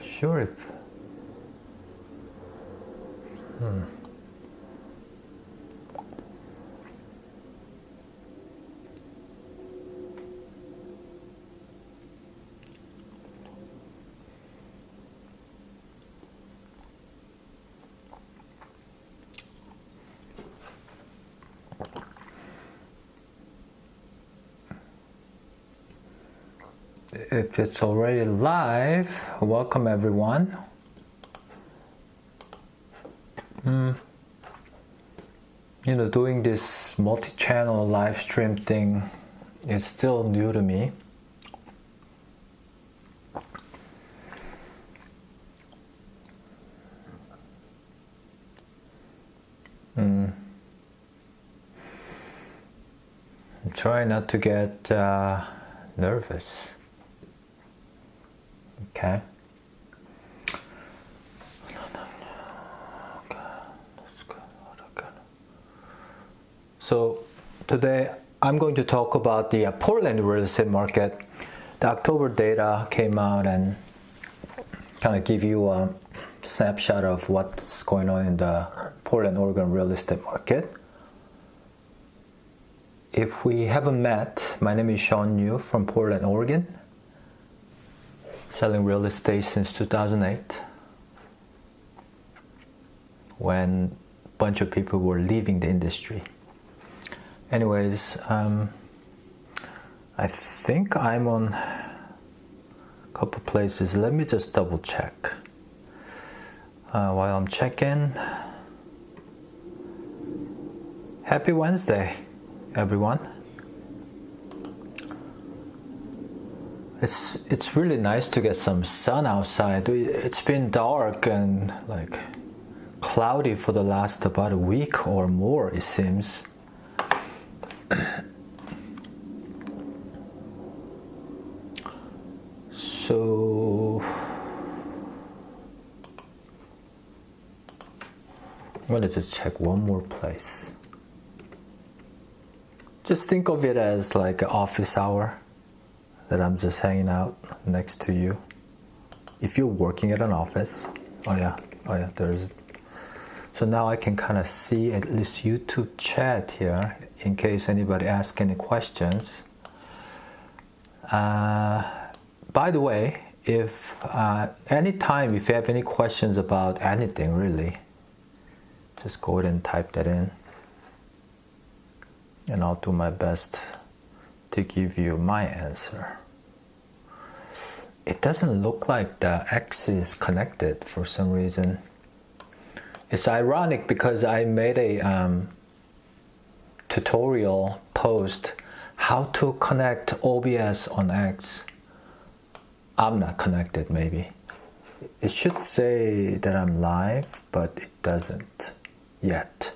Sure. If it's already live, welcome everyone. Doing this multi-channel live stream thing is still new to me. I'm trying not to get nervous. Okay. So today I'm going to talk about the Portland real estate market. The October data came out and kind of give you a snapshot of what's going on in the Portland, Oregon real estate market. If we haven't met, my name is Sean Yu from Portland, Oregon. Selling real estate since 2008, when a bunch of people were leaving the industry. Anyways, I think I'm on a couple places. Let me just double check. While I'm checking, happy Wednesday, everyone. It's really nice to get some sun outside. It's been dark and like cloudy for the last about a week or more, it seems. So I'm gonna just check one more place. Just think of it as like an office hour that I'm just hanging out next to you. If you're working at an office, oh yeah, there's it. So now I can kind of see at least YouTube chat here in case anybody asks any questions. By the way, if anytime if you have any questions about anything really, just go ahead and type that in, and I'll do my best to give you my answer. It doesn't look like the X is connected for some reason. It's ironic because I made a tutorial post how to connect OBS on X. I'm not connected maybe. It should say that I'm live, but it doesn't yet.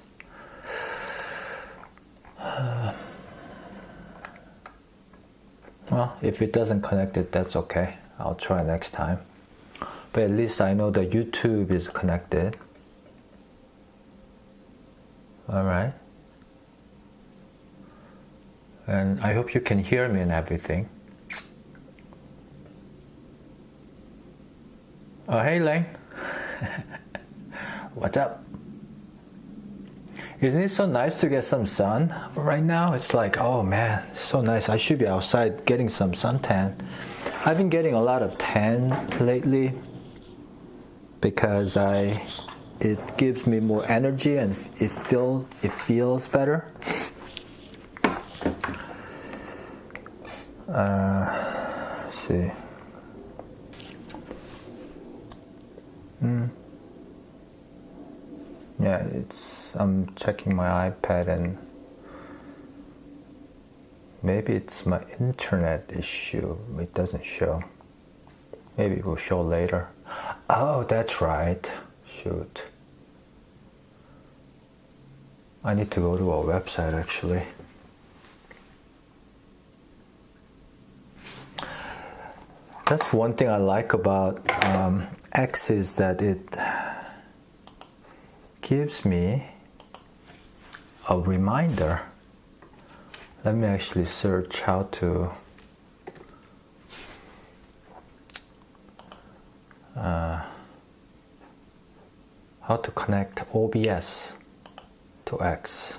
Well, if it doesn't connect it, that's okay. I'll try next time. But at least I know that YouTube is connected. Alright. And I hope you can hear me and everything. Oh, hey Lane. What's up? Isn't it so nice to get some sun right now? It's like, oh man, it's so nice. I should be outside getting some suntan. I've been getting a lot of tan lately because it gives me more energy and it feels better. Let's see. Yeah, I'm checking my iPad and maybe it's my internet issue. It doesn't show. Maybe it will show later. Oh, that's right. Shoot. I need to go to our website actually. That's one thing I like about X is that it gives me a reminder. Let me actually search how to how to connect OBS to X.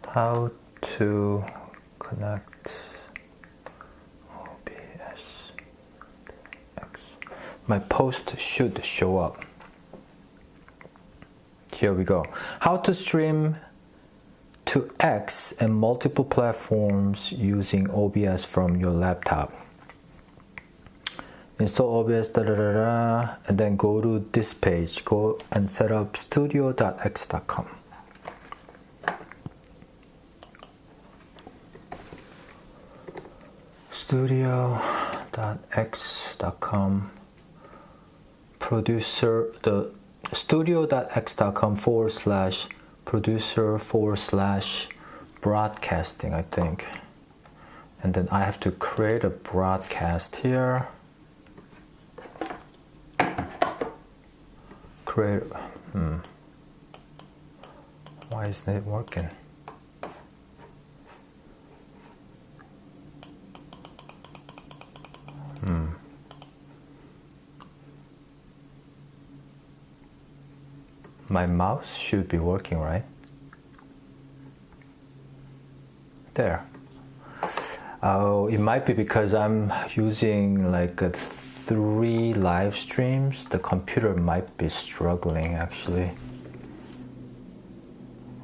How to connect OBS X. My post should show up. Here we go. How to stream to X and multiple platforms using OBS from your laptop. Install OBS, and then go to this page. Go and set up studio.x.com. Studio.x.com. Producer, the studio.x.com/producer/broadcasting, I think. And then I have to create a broadcast here. Why isn't it working? My mouse should be working, right? There. Oh, it might be because I'm using like 3 live streams. The computer might be struggling actually.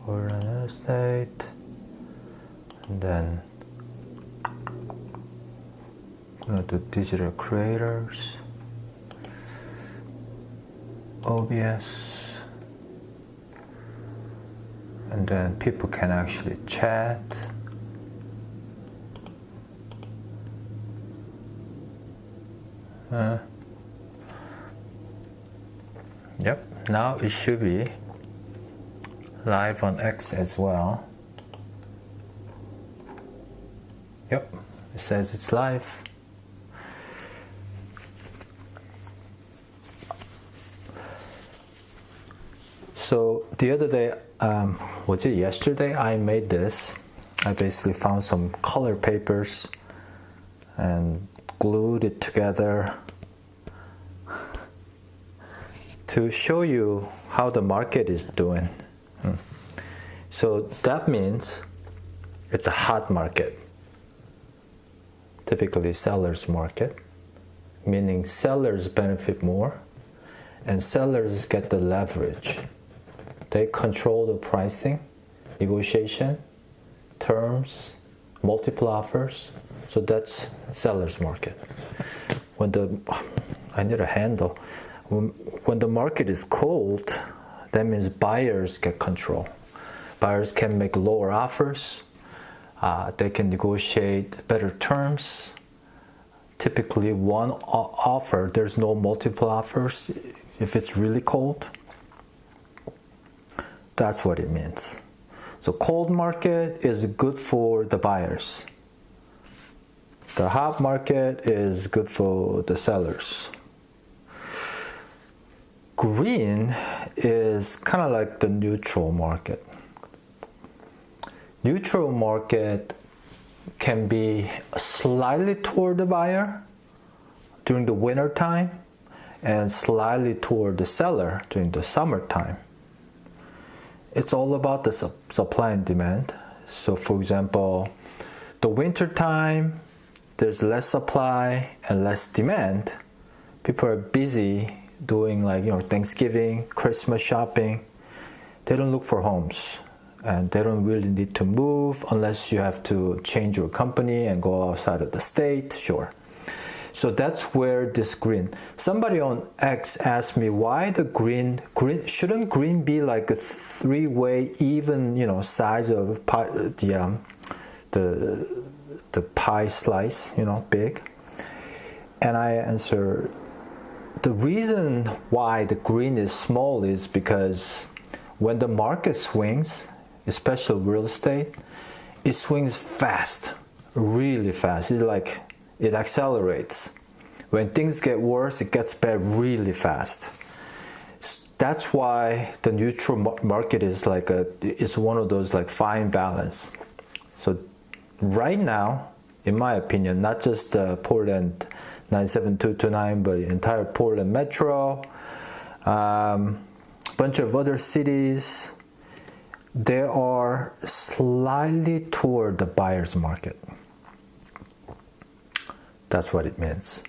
For another state. And then the digital creators. OBS. And then people can actually chat. Yep, now it should be live on X as well. Yep, it says it's live. So the other day, was it yesterday? I made this. I basically found some color papers and glued it together to show you how the market is doing. So that means it's a hot market. Typically seller's market, meaning sellers benefit more and sellers get the leverage. They control the pricing, negotiation, terms, multiple offers. So that's seller's market. I need a handle. When the market is cold, that means buyers get control. Buyers can make lower offers. They can negotiate better terms. Typically one offer, there's no multiple offers if it's really cold. That's what it means. So cold market is good for the buyers. The hot market is good for the sellers. Green is kind of like the neutral market. Neutral market can be slightly toward the buyer during the winter time and slightly toward the seller during the summertime. It's all about the supply and demand. So for example, the winter time, there's less supply and less demand. People are busy doing Thanksgiving, Christmas shopping. They don't look for homes and they don't really need to move unless you have to change your company and go outside of the state, sure. So that's where this green. Somebody on X asked me why the green shouldn't green be like a 3-way even, size of pie, the pie slice, big. And I answer, the reason why the green is small is because when the market swings, especially real estate, it swings fast, really fast. It accelerates. When things get worse, it gets bad really fast. That's why the neutral market is it's one of those fine balance. So right now, in my opinion, not just Portland 97229, but the entire Portland Metro, bunch of other cities, they are slightly toward the buyer's market. That's what it means.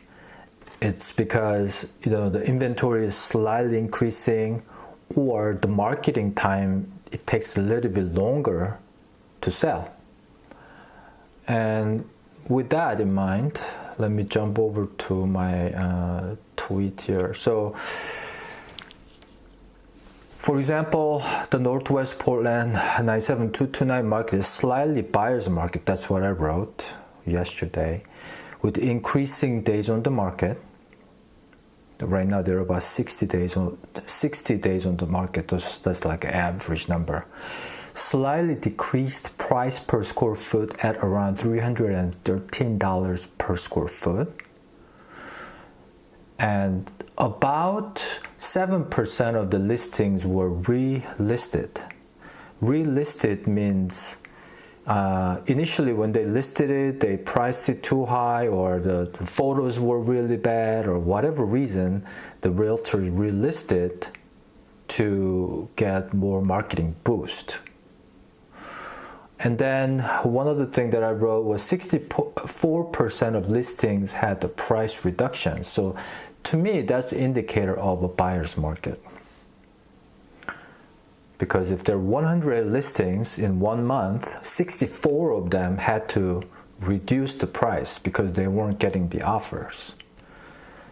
It's because the inventory is slightly increasing, or the marketing time, it takes a little bit longer to sell. And with that in mind, let me jump over to my tweet here. So, for example, the Northwest Portland 97229 market is slightly buyer's market. That's what I wrote yesterday. With increasing days on the market, right now there are about 60 days on the market. That's like an average number. Slightly decreased price per square foot at around $313 per square foot. And about 7% of the listings were relisted. Relisted means initially when they listed it, they priced it too high, or the photos were really bad, or whatever reason, the realtors relisted to get more marketing boost. And then one other thing that I wrote was 64% of listings had the price reduction. So to me, that's an indicator of a buyer's market. Because if there are 100 listings in 1 month, 64 of them had to reduce the price because they weren't getting the offers.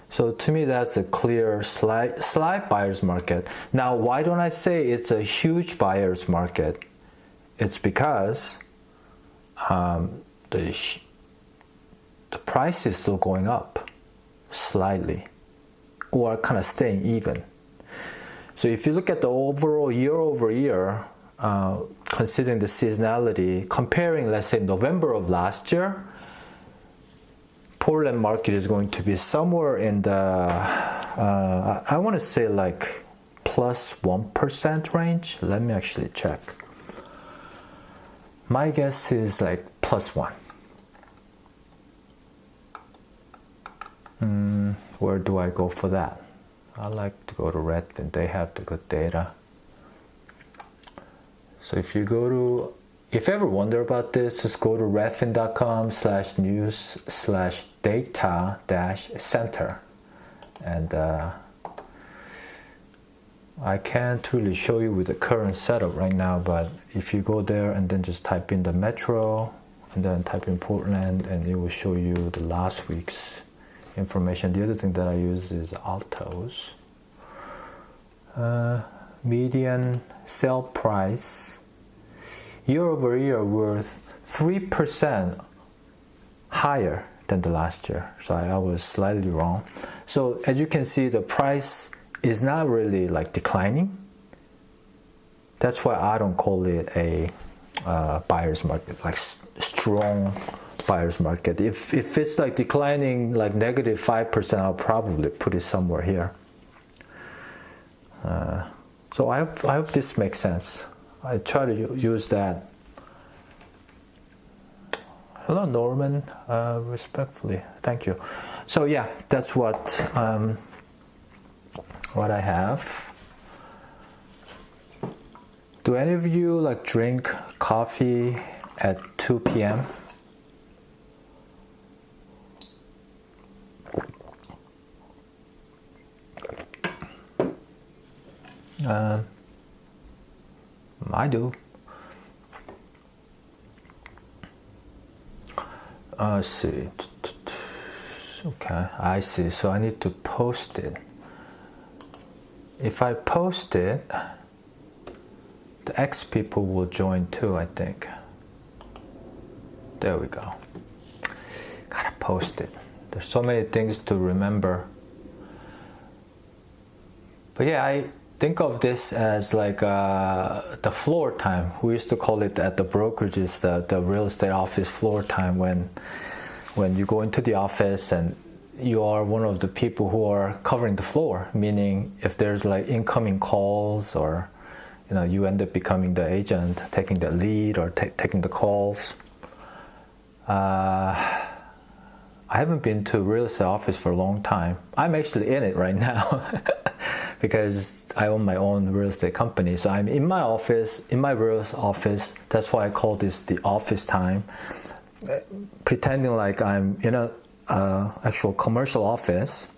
So to me, that's a clear slight buyer's market. Now, why don't I say it's a huge buyer's market? It's because the price is still going up slightly, or kind of staying even. So if you look at the overall year over year, considering the seasonality, comparing, let's say, November of last year, Portland market is going to be somewhere in the, I want to say like plus 1% range. Let me actually check. My guess is like plus 1. Where do I go for that? I like to go to Redfin. They have the good data. So if you ever wonder about this, just go to redfin.com/news/data-center. And I can't really show you with the current setup right now, but if you go there and then just type in the Metro and then type in Portland, and it will show you the last week's information. The other thing that I use is Altos. Median sale price year over year was 3% higher than the last year. So I was slightly wrong. So as you can see, the price is not really like declining. That's why I don't call it a buyer's market, like strong buyer's market. If it's like declining like negative 5%, I'll probably put it somewhere here. So I hope this makes sense. I try to use that. Hello, Norman. Respectfully, thank you. So yeah, that's what I have. Do any of you like drink coffee at 2 p.m.? I do. Let's see. Okay, I see. So I need to post it. If I post it, the X people will join too, I think. There we go. Gotta post it. There's so many things to remember. But yeah, I think of this as like the floor time. We used to call it at the brokerages the real estate office floor time, when you go into the office and you are one of the people who are covering the floor, meaning if there's like incoming calls, or you end up becoming the agent, taking the lead or taking the calls. I haven't been to a real estate office for a long time. I'm actually in it right now because I own my own real estate company. So I'm in my office, in my real estate office. That's why I call this the office time. Pretending like I'm in a actual commercial office,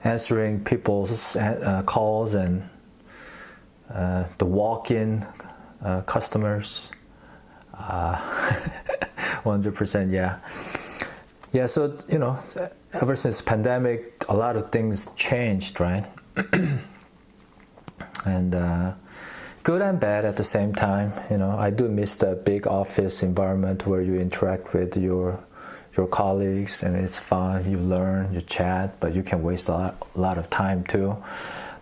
answering people's calls and the walk-in customers. 100%, yeah. Yeah, so, ever since pandemic, a lot of things changed, right? And good and bad at the same time. I do miss the big office environment where you interact with your colleagues and it's fun. You learn, you chat, but you can waste a lot of time too.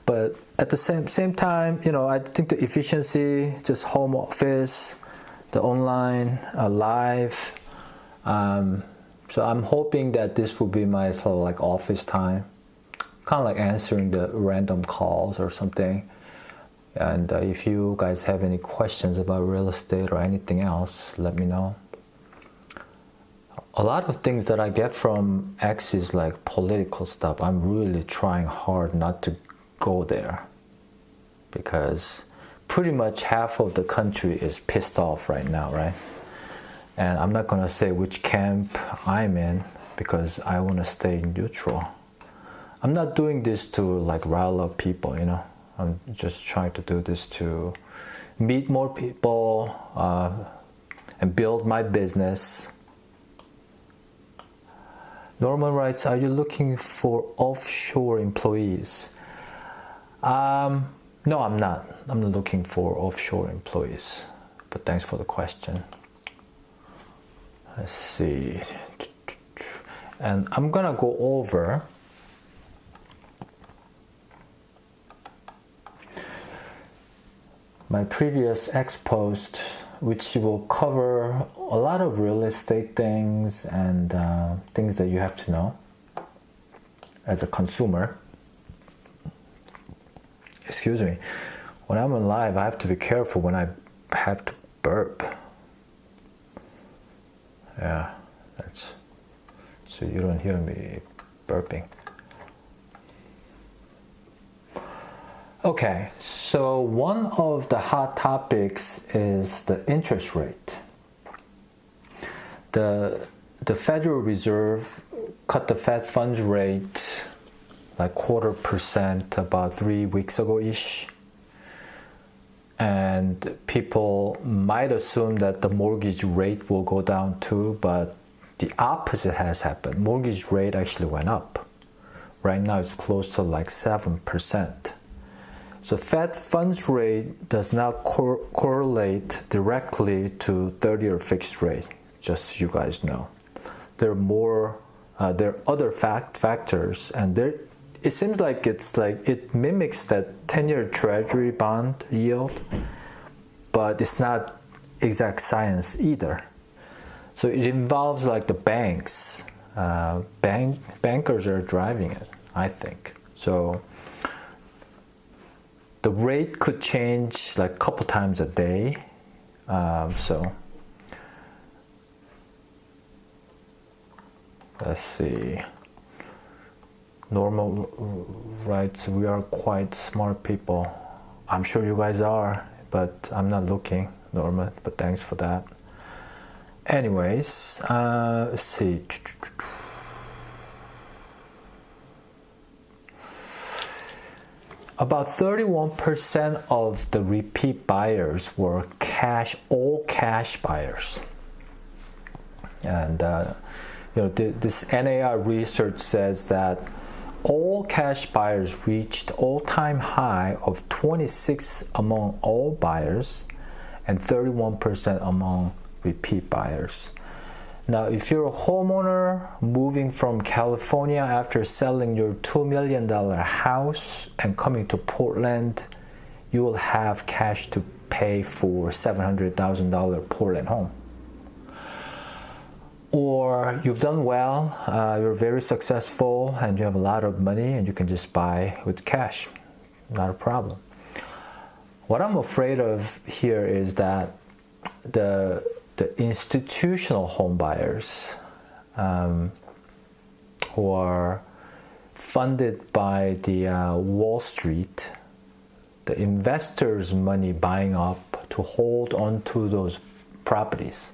But at the same time, I think the efficiency, just home office, the online, live. So I'm hoping that this will be my sort of like office time, kind of like answering the random calls or something. And if you guys have any questions about real estate or anything else, let me know. A lot of things that I get from X is like political stuff. I'm really trying hard not to go there because pretty much half of the country is pissed off right now, right? And I'm not going to say which camp I'm in because I want to stay neutral. I'm not doing this to like rile up people, I'm just trying to do this to meet more people and build my business. Norman writes, are you looking for offshore employees? No, I'm not. I'm not looking for offshore employees. But thanks for the question. Let's see. And I'm gonna go over my previous X post, which will cover a lot of real estate things and things that you have to know as a consumer. Excuse me. When I'm on live, I have to be careful when I have to burp. Yeah, that's so you don't hear me burping. Okay, so one of the hot topics is the interest rate. The Federal Reserve cut the Fed funds rate like 0.25% about 3 weeks ago-ish. And people might assume that the mortgage rate will go down too, but the opposite has happened. Mortgage rate actually went up. Right now it's close to like 7%. So Fed funds rate does not correlate directly to 30-year fixed rate, just so you guys know. There are other factors, and it seems like it mimics that 10-year treasury bond yield, but it's not exact science either. So it involves like the banks. Bankers are driving it, I think. So the rate could change like a couple times a day. So let's see. Normal writes, we are quite smart people. I'm sure you guys are, but I'm not looking, Norma, but thanks for that. Anyways, let's see. About 31% of the repeat buyers were all cash buyers. And this NAR research says that all cash buyers reached all-time high of 26 among all buyers and 31% among repeat buyers. Now, if you're a homeowner moving from California after selling your $2 million house and coming to Portland, you will have cash to pay for $700,000 Portland home. Or you've done well, you're very successful, and you have a lot of money, and you can just buy with cash. Not a problem. What I'm afraid of here is that the the institutional home buyers who are funded by the Wall Street, the investors' money buying up to hold on to those properties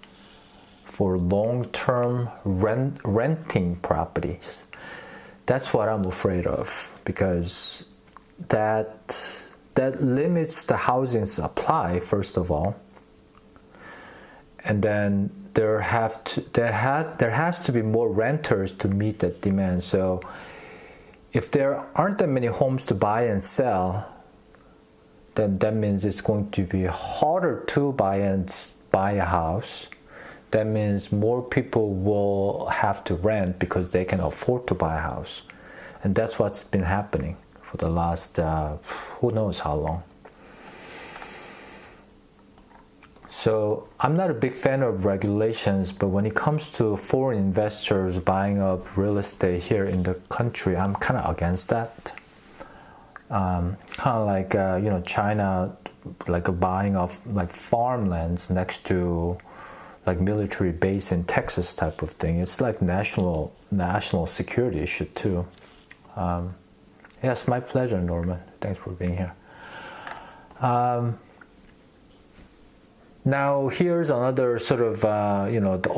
for long-term renting properties. That's what I'm afraid of, because that limits the housing supply, first of all, and then there has to be more renters to meet that demand. So if there aren't that many homes to buy and sell, then that means it's going to be harder to buy a house. That means more people will have to rent because they can afford to buy a house. And that's what's been happening for the last, who knows how long. So I'm not a big fan of regulations, but when it comes to foreign investors buying up real estate here in the country, I'm kind of against that. Kind of like, China, like buying of like farmlands next to like military base in Texas type of thing. It's like national security issue too. Yes, my pleasure, Norman. Thanks for being here. Now here's another sort of the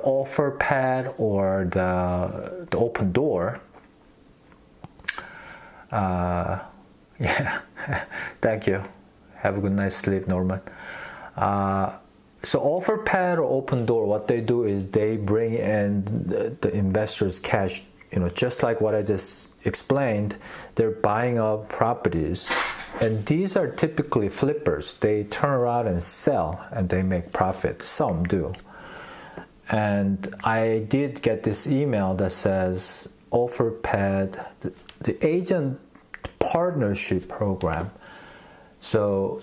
offer pad or the open door. Yeah, thank you. Have a good night's sleep, Norman. So offer pad or open door, what they do is they bring in the investors' cash. Just like what I just explained, they're buying up properties. And these are typically flippers. They turn around and sell and they make profit. Some do. And I did get this email that says OfferPad, the agent partnership program. So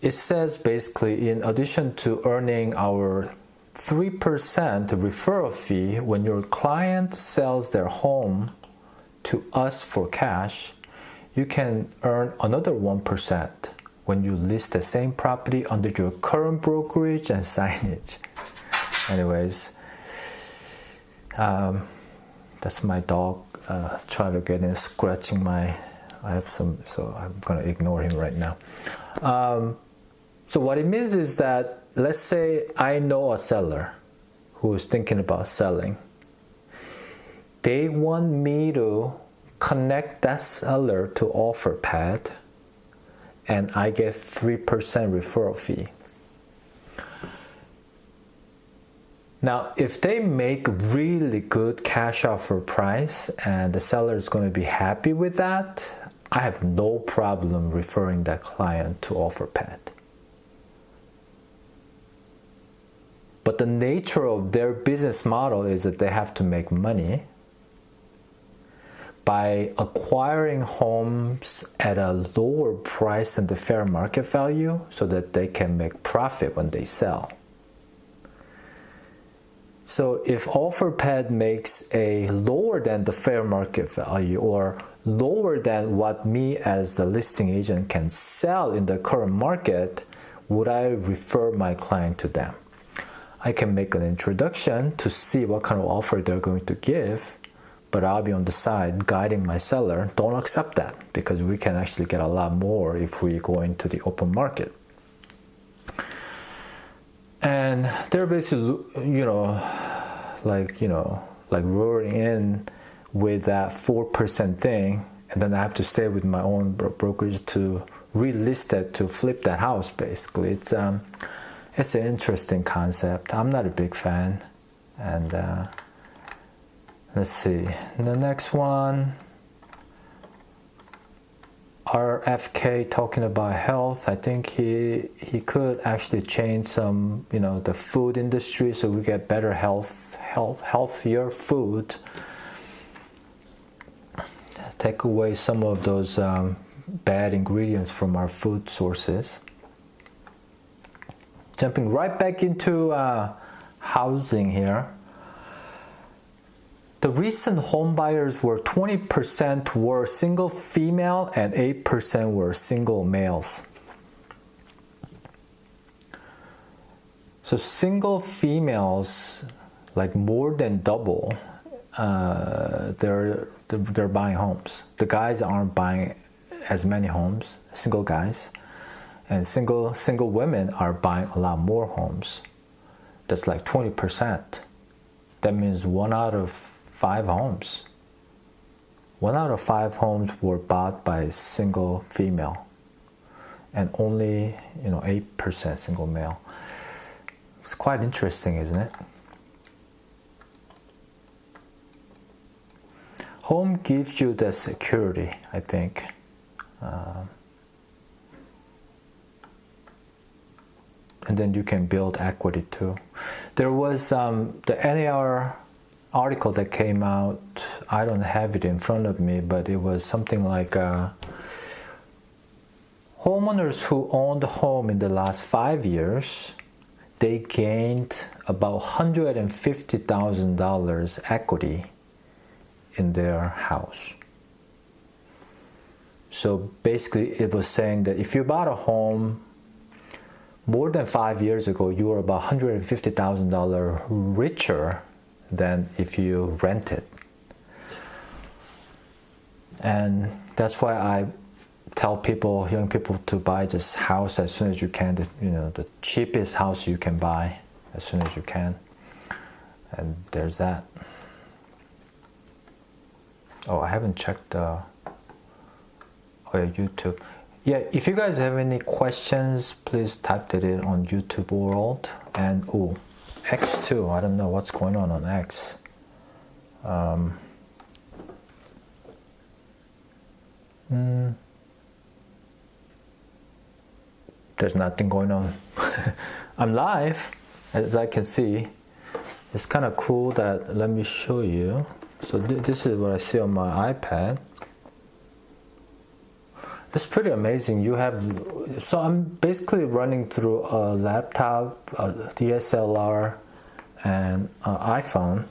it says basically, in addition to earning our 3% referral fee when your client sells their home to us for cash, you can earn another 1% when you list the same property under your current brokerage and signage. Anyways, that's my dog trying to get in, scratching I have some, so I'm gonna ignore him right now. So what it means is that, let's say I know a seller who is thinking about selling. They want me to connect that seller to OfferPad, and I get 3% referral fee. Now, if they make really good cash offer price and the seller is going to be happy with that, I have no problem referring that client to OfferPad. But the nature of their business model is that they have to make money by acquiring homes at a lower price than the fair market value so that they can make profit when they sell. So if OfferPad makes a lower than the fair market value or lower than what me as the listing agent can sell in the current market, would I refer my client to them? I can make an introduction to see what kind of offer they're going to give, but I'll be on the side guiding my seller. Don't accept that, because we can actually get a lot more if we go into the open market. And they're basically, like roaring in with that 4% thing, and then I have to stay with my own brokerage to relist it, to flip that house. Basically, it's an interesting concept. I'm not a big fan, and let's see the next one. RFK talking about health. I think he could actually change some, the food industry so we get better healthier food. Take away some of those bad ingredients from our food sources. Jumping right back into housing here. The recent home buyers were 20% were single female and 8% were single males. So single females, like more than double, they're buying homes. The guys aren't buying as many homes, single guys, and single women are buying a lot more homes. That's like 20%. That means 1 out of 5 homes. 1 out of 5 homes were bought by a single female, and only 8% single male. It's quite interesting, isn't it? Home gives you the security, I think. And then you can build equity too. There was the NAR article that came out. I don't have it in front of me, but it was something like homeowners who owned a home in the last 5 years, they gained about $150,000 equity in their house. So basically it was saying that if you bought a home more than 5 years ago, you were about $150,000 richer than if you rented. And that's why I tell people, young people, to buy this house as soon as you can. The cheapest house you can buy as soon as you can. And there's that. Oh, I haven't checked YouTube. Yeah, if you guys have any questions, please type it in on YouTube World. And X too. I don't know what's going on X. There's nothing going on. I'm live, as I can see. It's kind of cool that, let me show you. So this is what I see on my iPad. It's pretty amazing. So I'm basically running through a laptop, a DSLR, and an iPhone,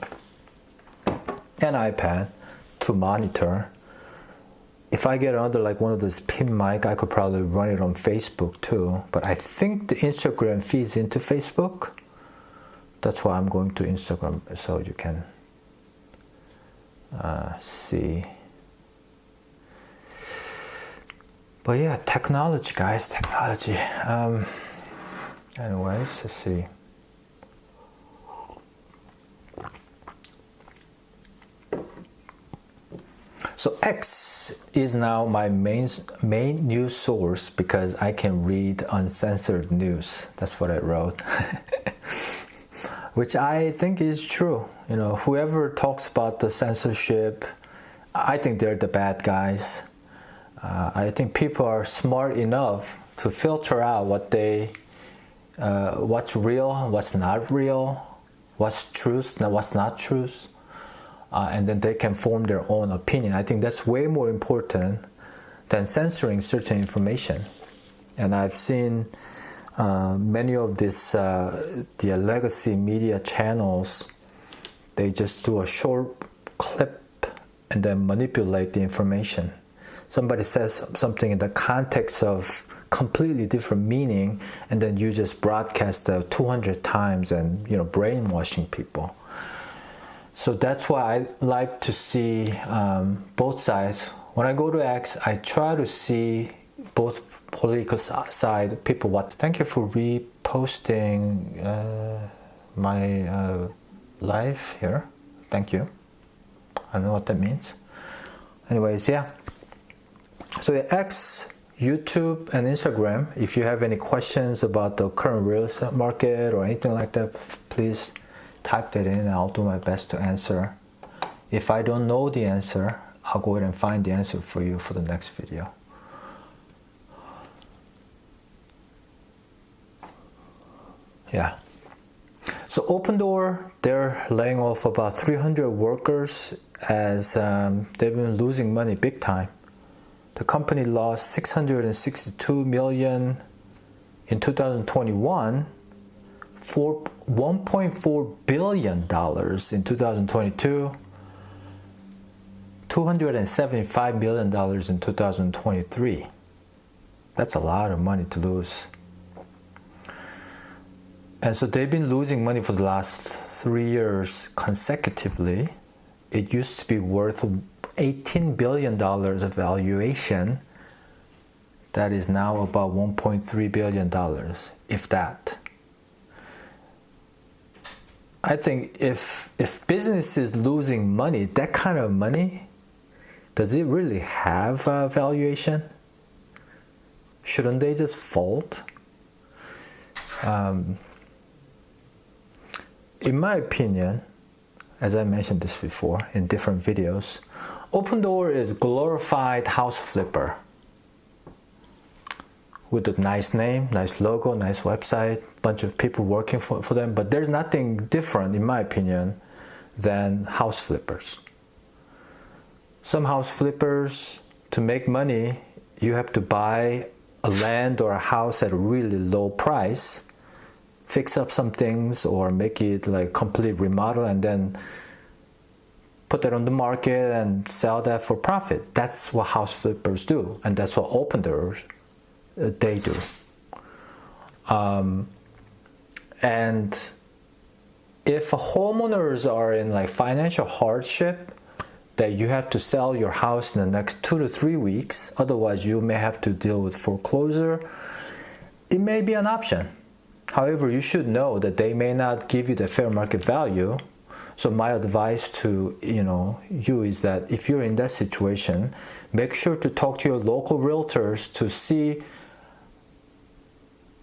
and iPad to monitor. If I get another, like one of those pin mic, I could probably run it on Facebook too. But I think the Instagram feeds into Facebook. That's why I'm going to Instagram, so you can see. But yeah, technology, guys, technology. Anyways, let's see. So X is now my main news source because I can read uncensored news. That's what I wrote. Which I think is true. Whoever talks about the censorship, I think they're the bad guys. I think people are smart enough to filter out what's real, what's not real, what's truth, what's not truth, and then they can form their own opinion. I think that's way more important than censoring certain information. And I've seen many of these the legacy media channels, they just do a short clip and then manipulate the information. Somebody says something in the context of completely different meaning, and then you just broadcast that 200 times and brainwashing people. So that's why I like to see both sides. When I go to X, I try to see both political side people. Thank you for reposting my live here. Thank you. I don't know what that means. Anyways, yeah. So X, YouTube, and Instagram. If you have any questions about the current real estate market or anything like that, please type that in and I'll do my best to answer. If I don't know the answer, I'll go ahead and find the answer for you for the next video. Yeah. So Opendoor, they're laying off about 300 workers as they've been losing money big time. The company lost $662 million in 2021, for $1.4 billion in 2022, $275 million in 2023. That's a lot of money to lose. And so they've been losing money for the last 3 years consecutively. It used to be worth $18 billion of valuation. That is now about $1.3 billion, if that. I think if business is losing money, that kind of money, does it really have a valuation? Shouldn't they just fold? In my opinion, as I mentioned this before in different videos, Opendoor is glorified house flipper with a nice name, nice logo, nice website, bunch of people working for them, but there's nothing different, in my opinion, than house flippers. Some house flippers, to make money, you have to buy a land or a house at a really low price, fix up some things or make it like complete remodel and then put that on the market and sell that for profit. That's what house flippers do, and that's what Opendoor they do. And if homeowners are in like financial hardship, that you have to sell your house in the next 2 to 3 weeks, otherwise you may have to deal with foreclosure, it may be an option. However, you should know that they may not give you the fair market value. So my advice to you is that if you're in that situation, make sure to talk to your local realtors to see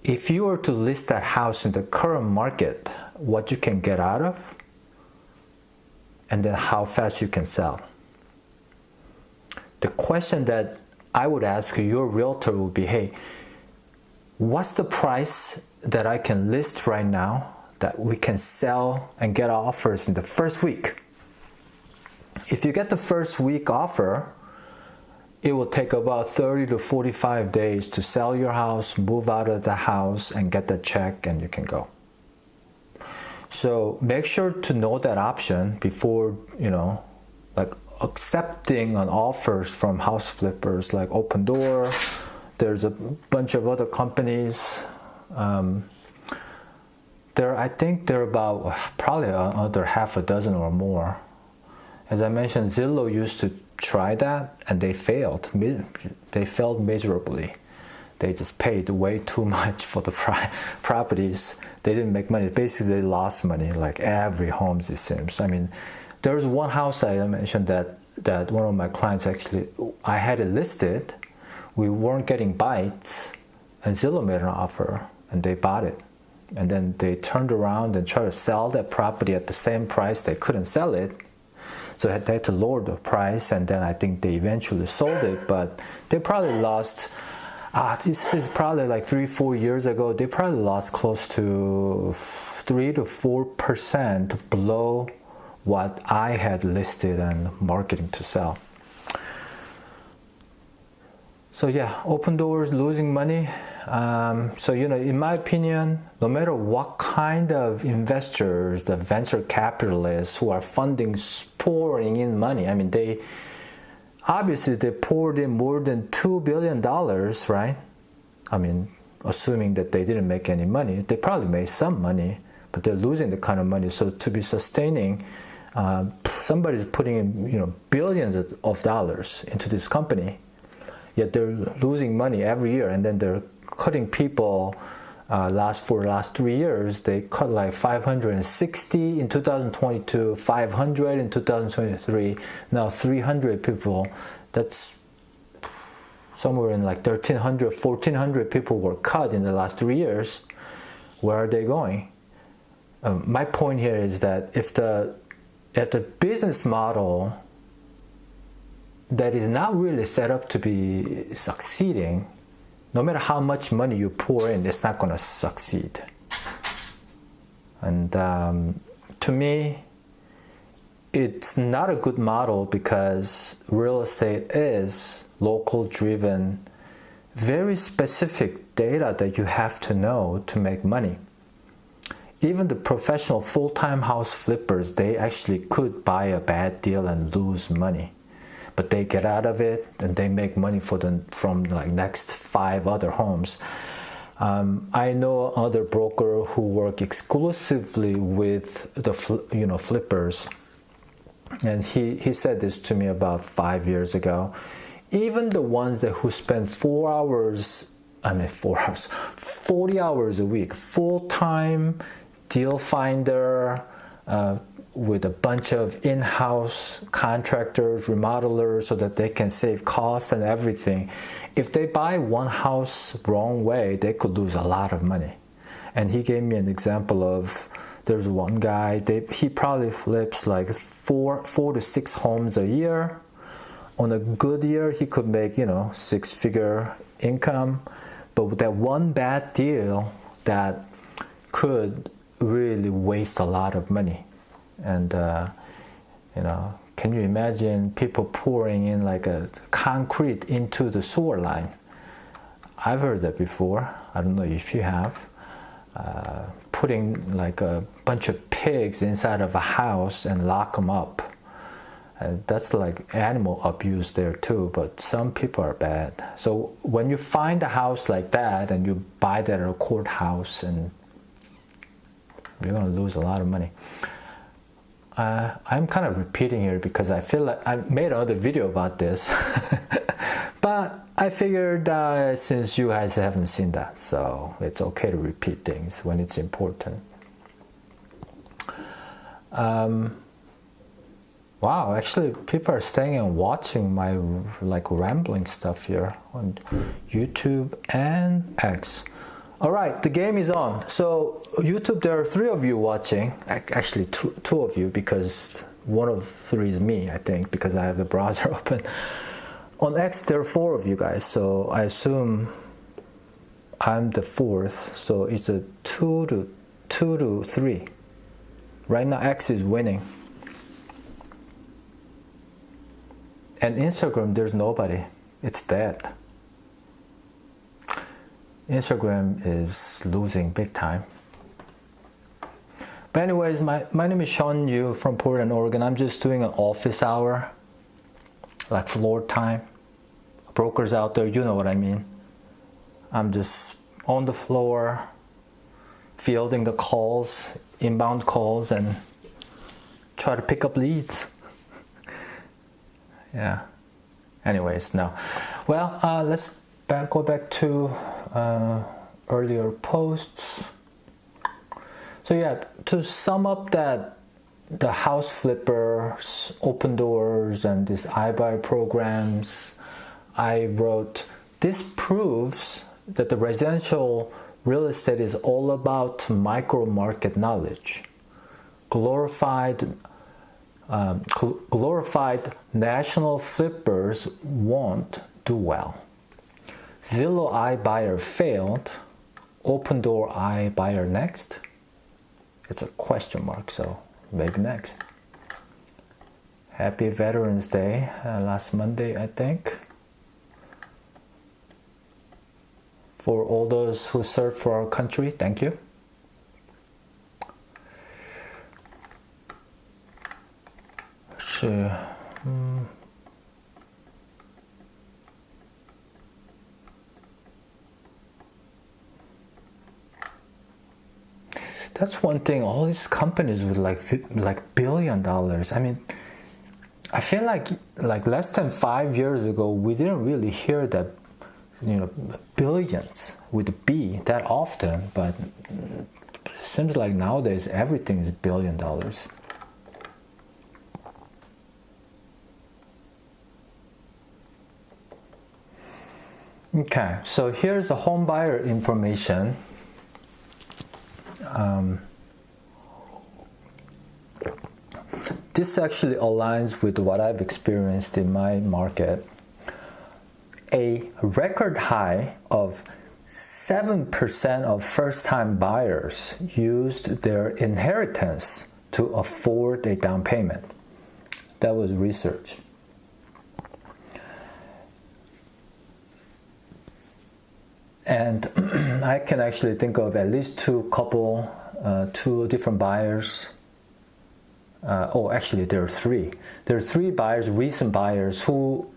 if you were to list that house in the current market, what you can get out of, and then how fast you can sell. The question that I would ask your realtor would be, hey, what's the price that I can list right now that we can sell and get offers in the first week? If you get the first week offer, it will take about 30 to 45 days to sell your house, move out of the house, and get the check, and you can go. So make sure to know that option before, like accepting an offers from house flippers like Opendoor. There's a bunch of other companies. I think there are about probably another half a dozen or more. As I mentioned, Zillow used to try that and they failed. They failed miserably. They just paid way too much for the properties. They didn't make money. Basically, they lost money, like every home, it seems. I mean, there was one house I mentioned that one of my clients actually, I had it listed. We weren't getting bites, and Zillow made an offer, and they bought it. And then they turned around and tried to sell that property at the same price. They couldn't sell it. So they had to lower the price, and then I think they eventually sold it, but they probably lost, this is probably like 3-4 years ago, they probably lost close to 3 to 4% below what I had listed and marketing to sell. So yeah, Opendoor is losing money. So in my opinion, no matter what kind of investors, the venture capitalists who are pouring in money, I mean, they poured in more than $2 billion, right? I mean, assuming that they didn't make any money, they probably made some money, but they're losing the kind of money. So to be sustaining, somebody's putting in billions of dollars into this company, yet they're losing money every year, and then they're cutting people. For the last 3 years, they cut like 560 in 2022, 500 in 2023, now 300 people. That's somewhere in like 1,300, 1,400 people were cut in the last 3 years. Where are they going? My point here is that if the business model that is not really set up to be succeeding, no matter how much money you pour in, it's not going to succeed. And to me, it's not a good model because real estate is local driven, very specific data that you have to know to make money. Even the professional full-time house flippers, they actually could buy a bad deal and lose money. But they get out of it and they make money from like next 5 other homes. I know other broker who work exclusively with the flippers, and he said this to me about 5 years ago. Even the ones who spend 4 hours, 40 hours a week, full-time deal finder, with a bunch of in-house contractors, remodelers, so that they can save costs and everything. If they buy one house wrong way, they could lose a lot of money. And he gave me an example of, there's one guy, he probably flips like four to six homes a year. On a good year, he could make, 6-figure income. But with that one bad deal, that could really waste a lot of money. And, can you imagine people pouring in like a concrete into the sewer line? I've heard that before. I don't know if you have. Putting like a bunch of pigs inside of a house and lock them up. That's like animal abuse there too, but some people are bad. So when you find a house like that and you buy that at a courthouse, and you're going to lose a lot of money. I'm kind of repeating here because I feel like I made another video about this. But I figured since you guys haven't seen that, so it's okay to repeat things when it's important. Wow, actually people are staying and watching my like rambling stuff here on YouTube and X. All right, the game is on. So YouTube, there are 3 of you watching. Actually, two of you, because one of 3 is me, I think, because I have the browser open. On X, there are 4 of you guys. So I assume I'm the 4th. So it's a 2 to 3. Right now, X is winning. And Instagram, there's nobody. It's dead. Instagram is losing big time. But anyways, my name is Sean Yu from Portland, Oregon. I'm just doing an office hour, like floor time. Brokers out there, you know what I mean. I'm just on the floor, fielding the calls, inbound calls, and try to pick up leads. Yeah. Anyways, no. Well, let's go back to earlier posts. So yeah, to sum up that the house flippers, open doors, and these iBuyer programs, I wrote, this proves that the residential real estate is all about micro market knowledge. Glorified national flippers won't do well. Zillow iBuyer failed. Opendoor iBuyer next? It's a question mark, so maybe next. Happy Veterans Day, last Monday, I think. For all those who served for our country, thank you. Sure. That's one thing. All these companies with like $1 billion. I mean, I feel like less than 5 years ago, we didn't really hear that, billions with a B that often. But it seems like nowadays everything is $1 billion. Okay, so here's the home buyer information. This actually aligns with what I've experienced in my market. A record high of 7% of first-time buyers used their inheritance to afford a down payment. That was research. And I can actually think of at least two different buyers. Actually, there are 3. There are 3 buyers, recent buyers who,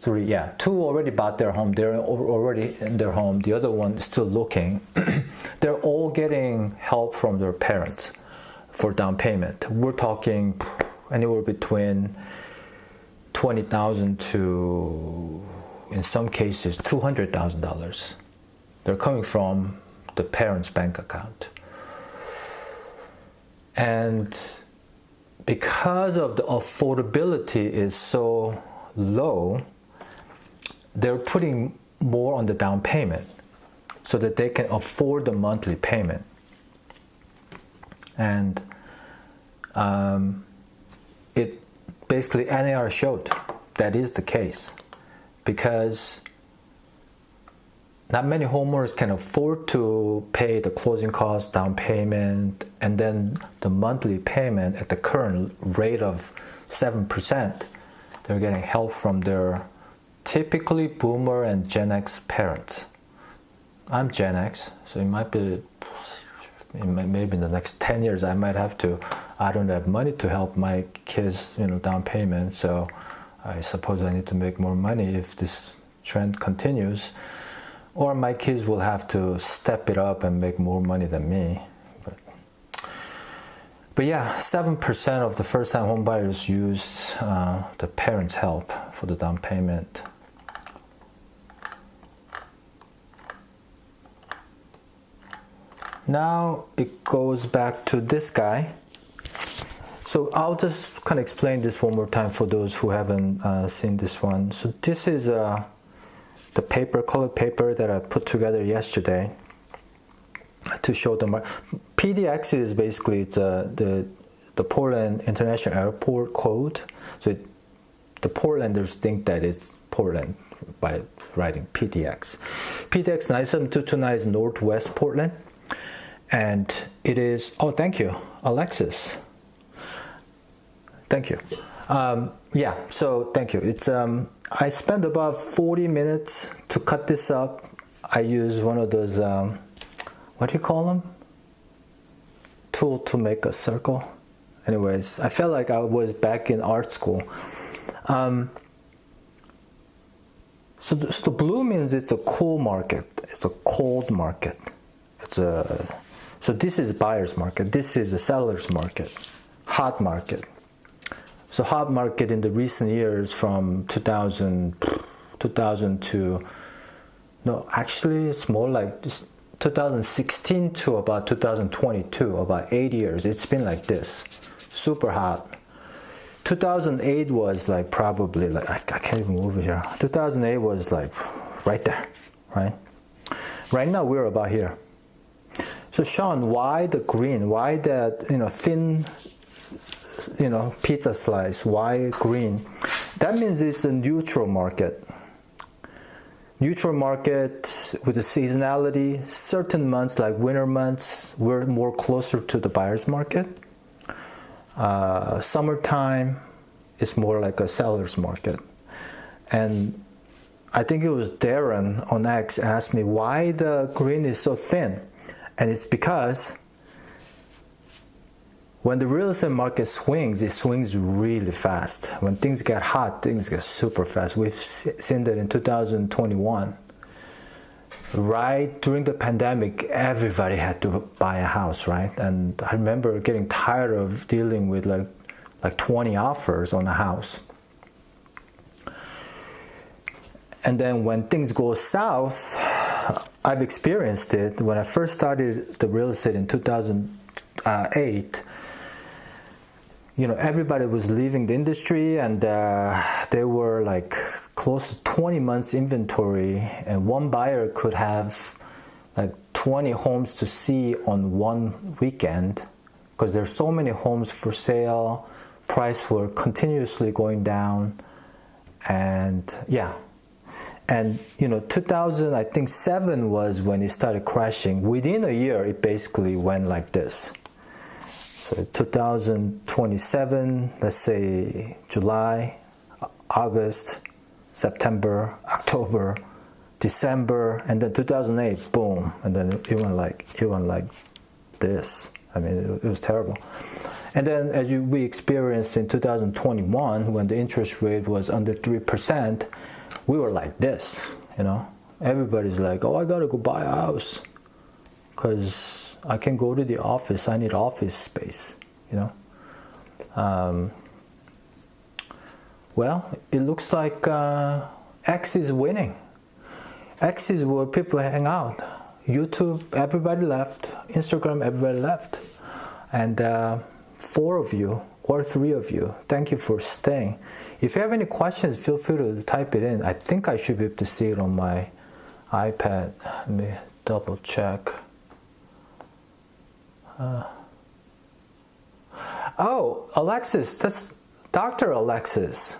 three, yeah, two already bought their home. They're already in their home. The other one is still looking. They're all getting help from their parents for down payment. We're talking anywhere between $20,000 to, in some cases, $200,000. They're coming from the parents' bank account. And because of the affordability is so low, they're putting more on the down payment so that they can afford the monthly payment. And it basically, NAR showed that is the case, because not many homeowners can afford to pay the closing costs, down payment, and then the monthly payment at the current rate of 7%. They're getting help from their typically Boomer and Gen X parents. I'm Gen X, so it might be, maybe in the next 10 years I might have to, I don't have money to help my kids, down payment, so I suppose I need to make more money if this trend continues. Or my kids will have to step it up and make more money than me. But yeah, 7% of the first-time home buyers use the parents' help for the down payment. Now it goes back to this guy. So I'll just kind of explain this one more time for those who haven't seen this one. So this is the paper, colored paper that I put together yesterday to show them. PDX is basically the Portland International Airport code. So the Portlanders think that it's Portland by writing PDX. PDX 97229 is Northwest Portland. And it is, oh, thank you, Alexis. Thank you. Yeah, so thank you. It's I spent about 40 minutes to cut this up. I use one of those, what do you call them? Tool to make a circle. Anyways, I felt like I was back in art school. So the blue means it's a cool market. It's a cold market. So this is buyer's market. This is a seller's market. Hot market. So hot market in the recent years from 2000 to, no, actually it's more like 2016 to about 2022, about 8 years. It's been like this, super hot. 2008 was like probably like, I can't even move it here. 2008 was like right there, right? Right now we're about here. So Sean, why the green? Why that, thin, pizza slice? Why green? That means it's a neutral market. Neutral market with a seasonality. Certain months, like winter months, we're more closer to the buyer's market. Summertime is more like a seller's market. And I think it was Darren on X asked me why the green is so thin. And it's because when the real estate market swings, it swings really fast. When things get hot, things get super fast. We've seen that in 2021. Right during the pandemic, everybody had to buy a house, right? And I remember getting tired of dealing with like 20 offers on a house. And then when things go south, I've experienced it. When I first started the real estate in 2008, everybody was leaving the industry, and they were like close to 20 months inventory, and one buyer could have like 20 homes to see on one weekend because there's so many homes for sale. Price were continuously going down, and yeah. And 2007 was when it started crashing. Within a year, it basically went like this. So 2027, let's say July, August, September, October, December, and then 2008, boom, and then it went like this. I mean, it was terrible. And then we experienced in 2021, when the interest rate was under 3%, we were like this, you know. Everybody's like, oh, I gotta go buy a house because I can go to the office. I need office space, you know. Well, it looks like X is winning. X is where people hang out. YouTube, everybody left. Instagram, everybody left. And 4 of you or 3 of you, thank you for staying. If you have any questions, feel free to type it in. I think I should be able to see it on my iPad. Let me double check. Oh, Alexis, that's Dr. Alexis.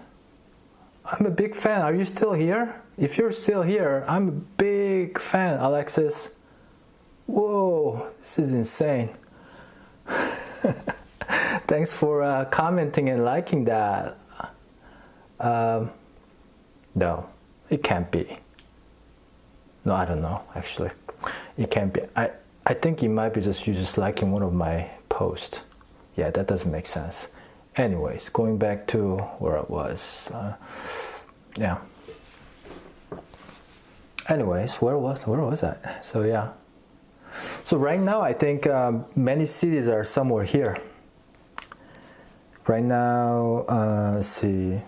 I'm a big fan. Are you still here? If you're still here, I'm a big fan, Alexis. Whoa, this is insane. Thanks for commenting and liking that. No, it can't be. No, I don't know, actually. It can't be. I think it might be just you just liking one of my posts. Yeah, that doesn't make sense. Anyways, going back to where I was. Yeah. Anyways, where was I? So yeah. So right now, I think many cities are somewhere here. Right now, let's see.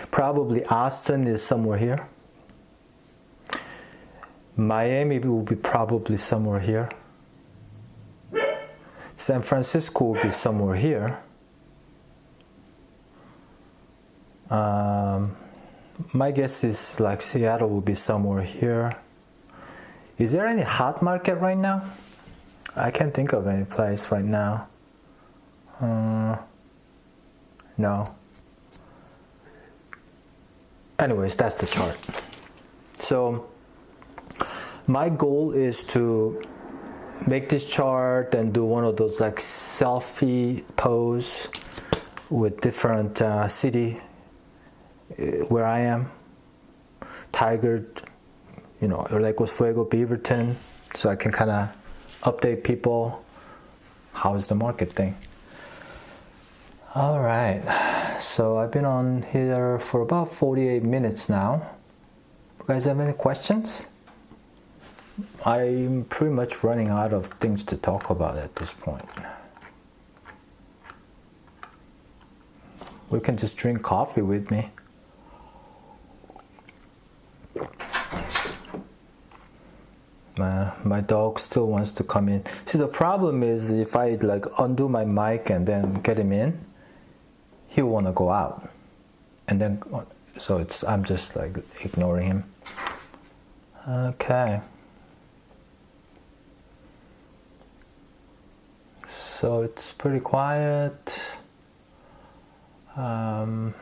Probably Austin is somewhere here. Miami will be probably somewhere here. San Francisco will be somewhere here. My guess is like Seattle will be somewhere here. Is there any hot market right now? I can't think of any place right now. No. Anyways, that's the chart. So my goal is to make this chart and do one of those like selfie pose with different city where I am. Tiger, you know, or Lake Oswego, Beaverton, so I can kind of update people. How's the market thing? All right, so I've been on here for about 48 minutes now. You guys have any questions? I'm pretty much running out of things to talk about at this point. We can just drink coffee with me. My dog still wants to come in. See, the problem is if I like undo my mic and then get him in, he'll want to go out, and then so I'm just like ignoring him. Okay. So it's pretty quiet. I'm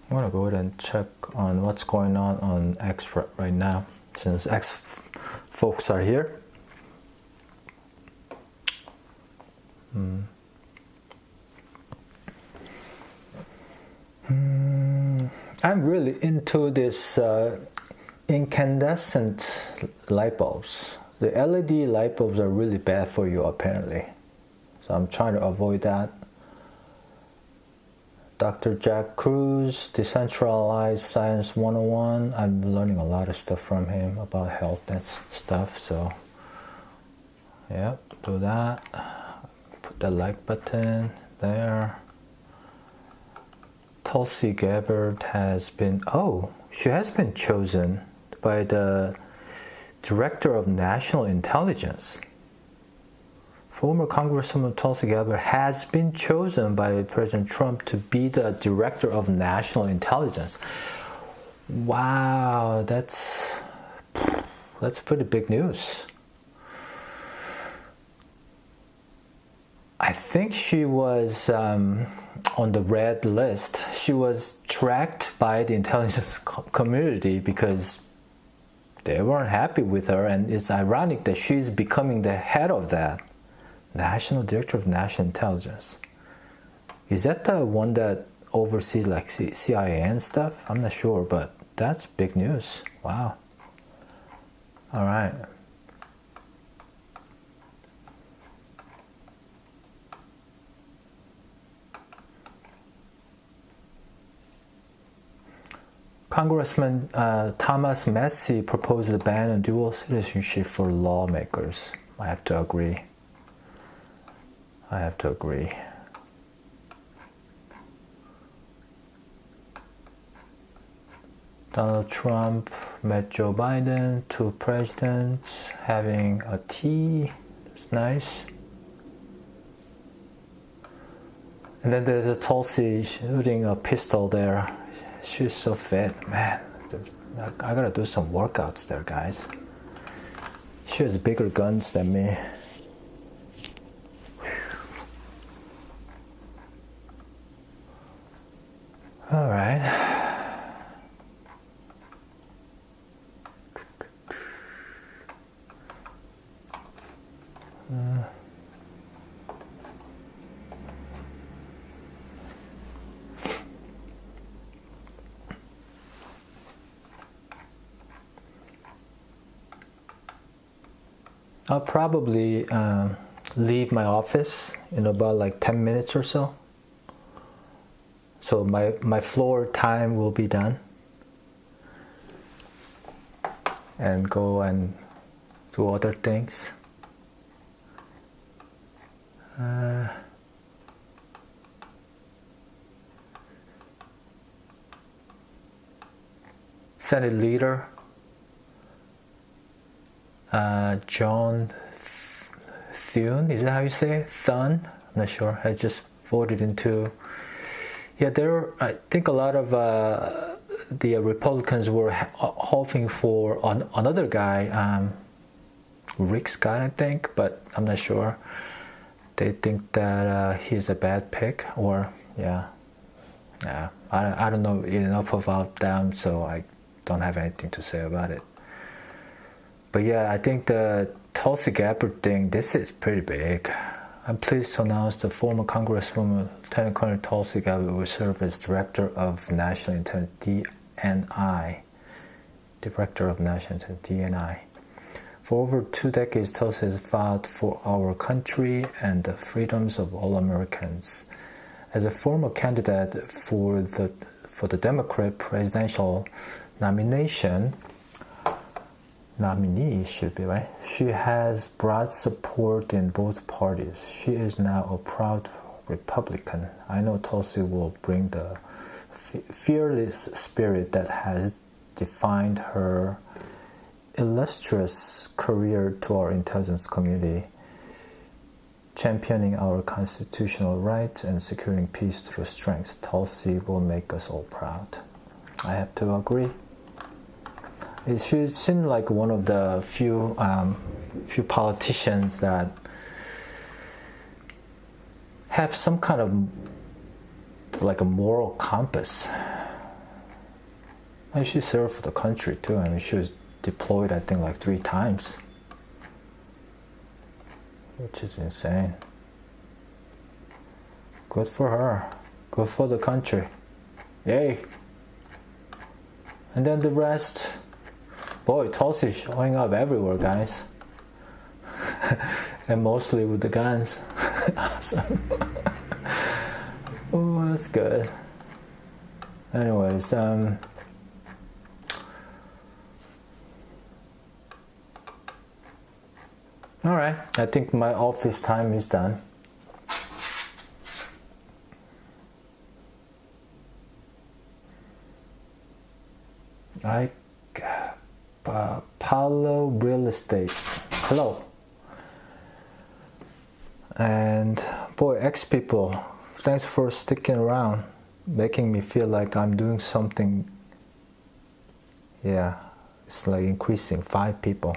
gonna go ahead and check on what's going on X right now, since X folks are here. I'm really into this incandescent light bulbs. The LED light bulbs are really bad for you apparently, so I'm trying to avoid that. Dr. Jack Cruz, Decentralized Science 101. I'm learning a lot of stuff from him about health and stuff, so yeah, do that. Put the like button there. Tulsi Gabbard has been, she has been chosen by the Director of National Intelligence. Former Congresswoman Tulsi Gabbard has been chosen by President Trump to be the Director of National Intelligence. Wow, that's pretty big news. I think she was on the red list. She was tracked by the intelligence community because they weren't happy with her, and it's ironic that she's becoming the head of that. National Director of National Intelligence. Is that the one that oversees like CIA and stuff? I'm not sure, but that's big news. Wow. All right. Congressman Thomas Massie proposed a ban on dual citizenship for lawmakers. I have to agree. Donald Trump met Joe Biden, two presidents having a tea. It's nice. And then there's a Tulsi shooting a pistol there. She's so fit, man. I gotta do some workouts there, guys. She has bigger guns than me. All right. I'll probably leave my office in about like 10 minutes or so. So my floor time will be done. And go and do other things. Senate leader John Thune, is that how you say it? Thun? I'm not sure. I just voted into. Yeah, I think a lot of the Republicans were hoping for another guy, Rick Scott, I think, but I'm not sure. They think that he's a bad pick, or I don't know enough about them, so I don't have anything to say about it. But yeah, I think the Tulsi Gabbard thing, this is pretty big. I'm pleased to announce the former Congresswoman Lieutenant Colonel Tulsi Gabbard will serve as Director of National Intelligence, DNI. Director of National Intelligence, DNI. For over 2 decades, Tulsi has fought for our country and the freedoms of all Americans. As a former candidate for the Democrat presidential nominee, should be right. She has broad support in both parties. She is now a proud Republican. I know Tulsi will bring the fearless spirit that has defined her illustrious career to our intelligence community, championing our constitutional rights and securing peace through strength. Tulsi will make us all proud. I have to agree. She seemed like one of the few politicians that have some kind of like a moral compass. And she served for the country too. I mean, she was deployed, I think, like 3 times, which is insane. Good for her. Good for the country. Yay. And then the rest. Boy, Tulsi showing up everywhere, guys. And mostly with the guns. Awesome. Oh, that's good. Anyways, alright, I think my office time is done. Palo Real Estate. Hello. And boy, X people, thanks for sticking around, making me feel like I'm doing something. Yeah, it's like increasing 5 people.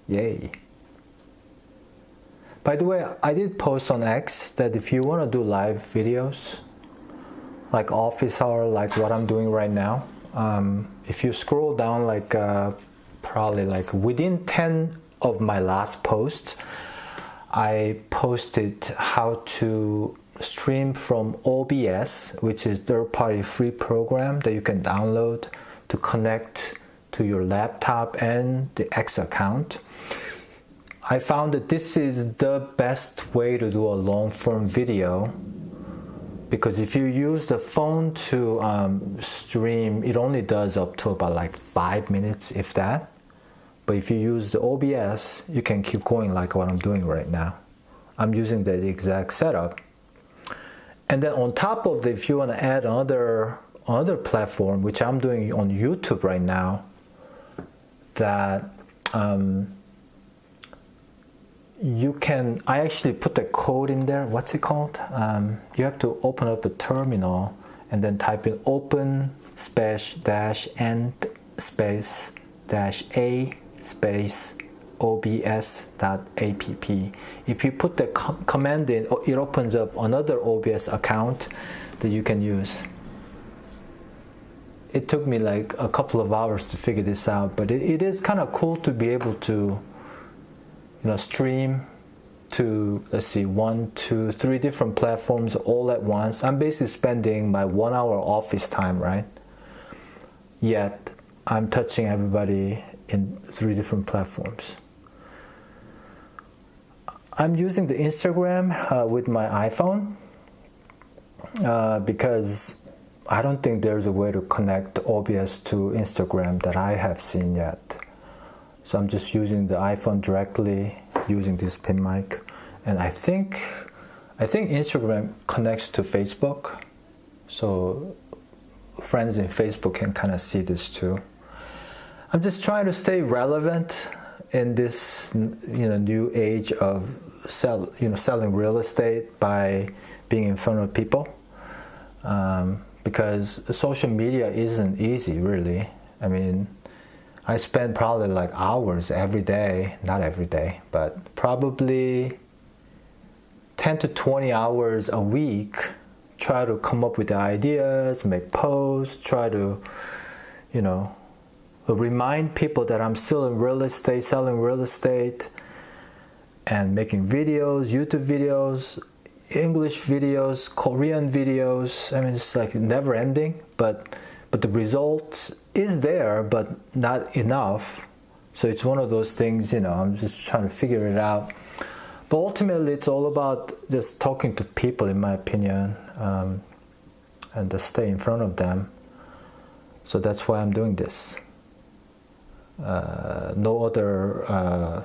Yay. By the way, I did post on X that if you want to do live videos, like office hour, like what I'm doing right now, if you scroll down like probably like within 10 of my last posts, I posted how to stream from OBS, which is third-party free program that you can download to connect to your laptop and the X account. I found that this is the best way to do a long-form video because if you use the phone to stream, it only does up to about like 5 minutes, if that. But if you use the OBS, you can keep going like what I'm doing right now. I'm using the exact setup. And then on top of that, if you want to add another platform, which I'm doing on YouTube right now, that you can, I actually put the code in there. What's it called? You have to open up a terminal and then type in open space dash end space dash a space obs.app. If you put the command in, it opens up another OBS account that you can use. It took me like a couple of hours to figure this out, but it is kind of cool to be able to, stream to, let's see, 1, 2, 3 different platforms all at once. I'm basically spending my 1 hour office time, right? Yet I'm touching everybody in 3 different platforms. I'm using the Instagram with my iPhone because I don't think there's a way to connect OBS to Instagram that I have seen yet. So I'm just using the iPhone directly, using this pin mic. And I think Instagram connects to Facebook. So friends in Facebook can kind of see this too. I'm just trying to stay relevant in this new age of selling real estate by being in front of people. Because social media isn't easy, really. I mean, I spend probably like hours every day, not every day, but probably 10 to 20 hours a week, try to come up with the ideas, make posts, try to, remind people that I'm still in real estate, selling real estate, and making videos, YouTube videos, English videos, Korean videos. I mean, it's like never ending, but the result is there, but not enough. So it's one of those things, I'm just trying to figure it out. But ultimately, it's all about just talking to people, in my opinion, and to stay in front of them. So that's why I'm doing this. No other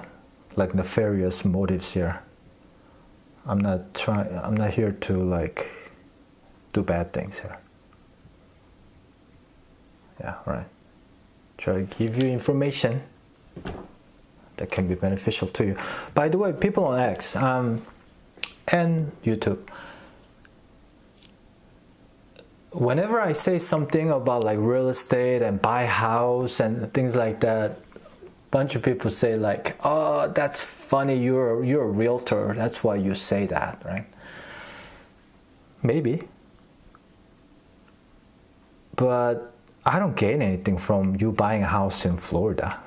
nefarious motives here. I'm not here to do bad things here. Yeah, right. Try to give you information that can be beneficial to you. By the way, people on X and YouTube, whenever I say something about like real estate and buy house and things like that, bunch of people say like, "Oh, that's funny. You're a realtor. That's why you say that, right?" Maybe, but I don't gain anything from you buying a house in Florida.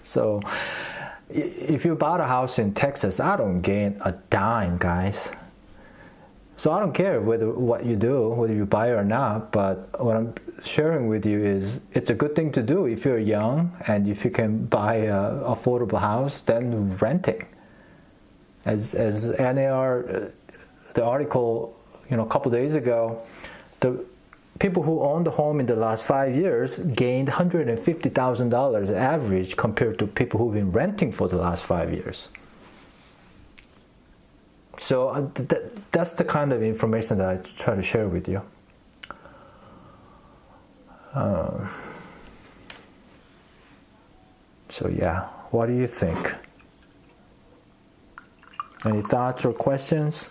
So, if you bought a house in Texas, I don't gain a dime, guys. So I don't care what you do, whether you buy or not. But what I'm sharing with you is it's a good thing to do if you're young and if you can buy an affordable house, then renting. As NAR, the article, a couple days ago, the people who owned the home in the last 5 years gained $150,000 average compared to people who've been renting for the last 5 years. So that's the kind of information that I try to share with you. So yeah, what do you think? Any thoughts or questions?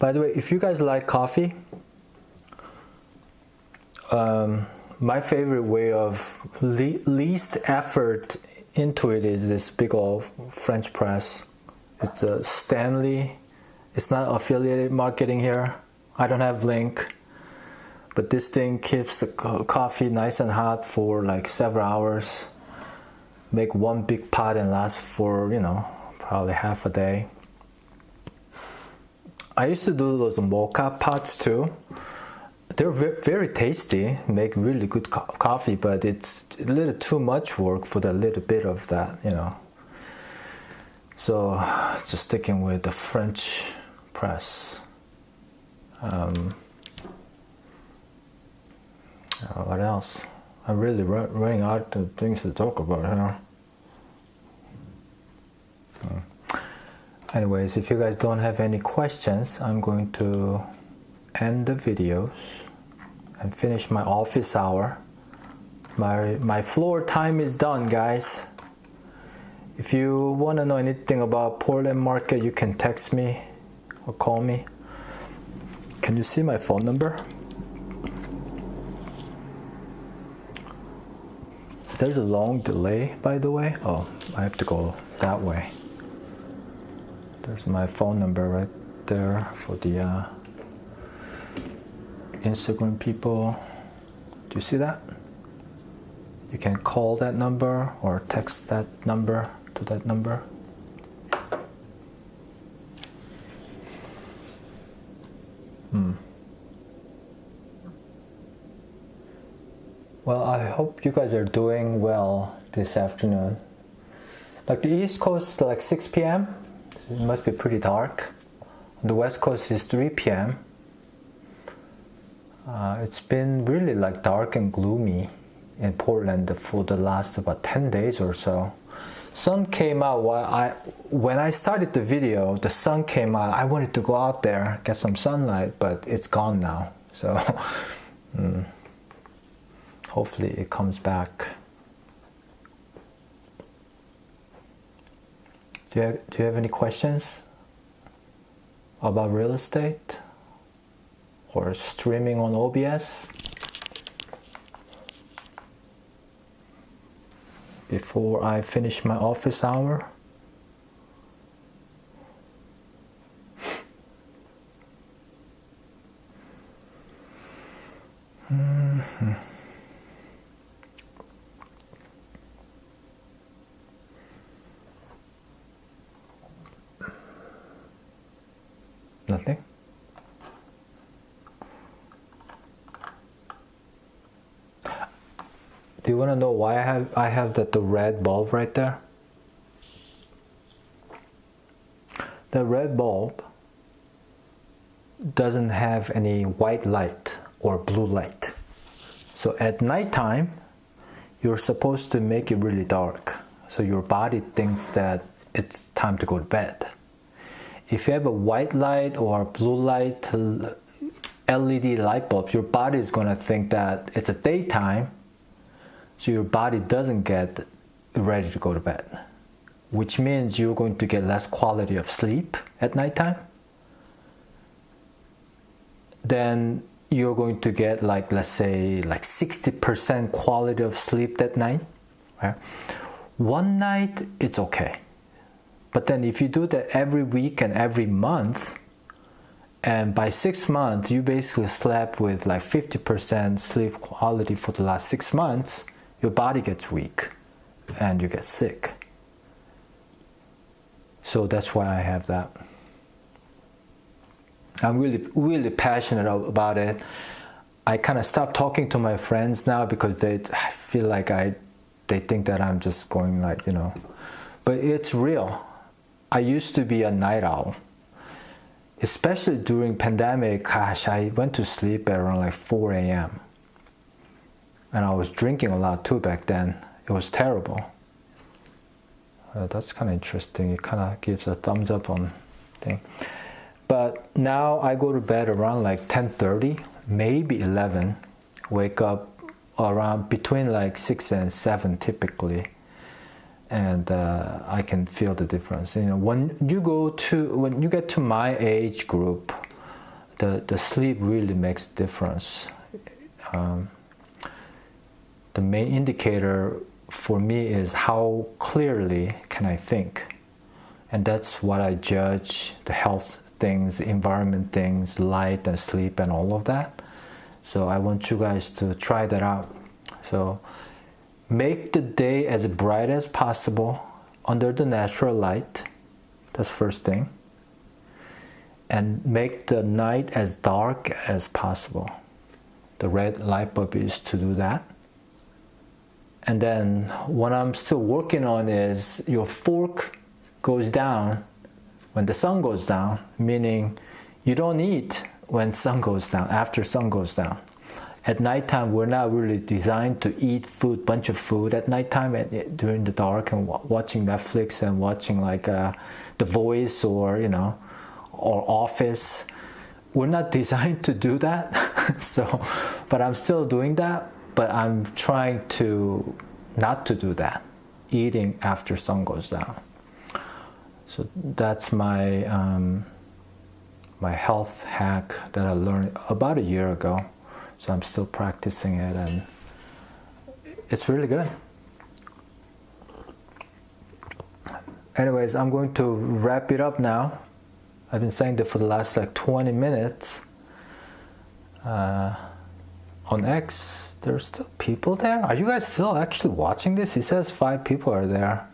By the way, if you guys like coffee, my favorite way of least effort into it is this big old French press. It's a Stanley. It's not affiliated marketing here. I don't have link. But this thing keeps the coffee nice and hot for like several hours. Make one big pot and last for, probably half a day. I used to do those mocha pots too. they're very tasty, make really good coffee, but it's a little too much work for the little bit of that, you know. So just sticking with the French press. What else? I'm really running out of things to talk about here. Anyways, if you guys don't have any questions, I'm going to end the videos and finish my office hour. My floor time is done, guys. If you want to know anything about Portland market, you can text me or call me. Can you see my phone number? There's a long delay, by the way. Oh, I have to go that way. There's my phone number right there for the Instagram people. Do you see that? You can call that number or text that number to that number. Well, I hope you guys are doing well this afternoon. Like the East Coast, like 6 p.m. It must be pretty dark. On the West Coast is 3 p.m. It's been really like dark and gloomy in Portland for the last about 10 days or so. Sun came out when I started the video, the sun came out. I wanted to go out there, get some sunlight, but it's gone now. So hopefully it comes back. Do you have any questions about real estate or streaming on OBS before I finish my office hour? Nothing? Do you want to know why I have the red bulb right there? The red bulb doesn't have any white light or blue light. So at nighttime, you're supposed to make it really dark. So your body thinks that it's time to go to bed. If you have a white light or blue light LED light bulb, your body is going to think that it's a daytime, so your body doesn't get ready to go to bed, which means you're going to get less quality of sleep at nighttime. Then you're going to get like, let's say, like 60% quality of sleep that night. Right? One night, it's okay. But then if you do that every week and every month, and by 6 months, you basically slept with like 50% sleep quality for the last 6 months, your body gets weak and you get sick. So that's why I have that. I'm really passionate about it. I kind of stopped talking to my friends now because I feel like they think that I'm just going like, you know, but it's real. I used to be a night owl. Especially during pandemic, gosh, I went to sleep at around like 4 a.m. And I was drinking a lot too back then. It was terrible. That's kind of interesting. It kind of gives a thumbs up on thing. But now I go to bed around like 10:30, maybe 11. Wake up around between like 6 and 7 typically. And I can feel the difference. You know, when you get to my age group, the sleep really makes a difference. The main indicator for me is how clearly can I think, and that's what I judge the health things, environment things, light and sleep and all of that. So I want you guys to try that out. So make the day as bright as possible under the natural light. That's first thing. And make the night as dark as possible. The red light bulb is to do that. And then what I'm still working on is your fork goes down when the sun goes down, meaning you don't eat when sun goes down, after sun goes down. At nighttime, we're not really designed to eat bunch of food at nighttime during the dark and watching Netflix and watching like The Voice or or Office. We're not designed to do that. But I'm still doing that. But I'm trying to not to do that, eating after sun goes down. So that's my my health hack that I learned about a year ago. So I'm still practicing it, and it's really good. Anyways, I'm going to wrap it up now. I've been saying that for the last like 20 minutes. On X, there's still people there. Are you guys still actually watching this? It says 5 people are there.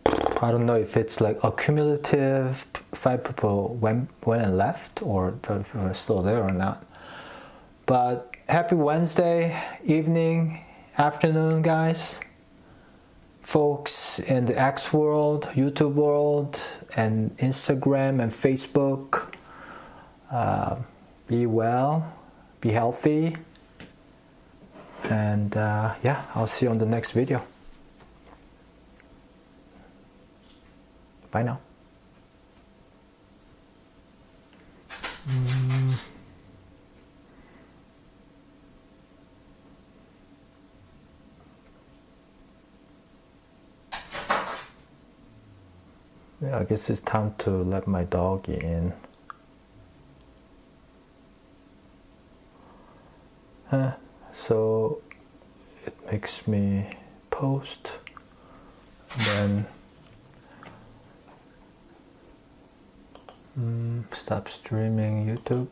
I don't know if it's like a cumulative 5 people went and left, or people are still there or not. But happy Wednesday evening, afternoon, guys. Folks in the X world, YouTube world, and Instagram and Facebook. Be well, be healthy. And yeah, I'll see you on the next video. Bye now. Yeah, I guess it's time to let my dog in. So it makes me post, and then stop streaming YouTube.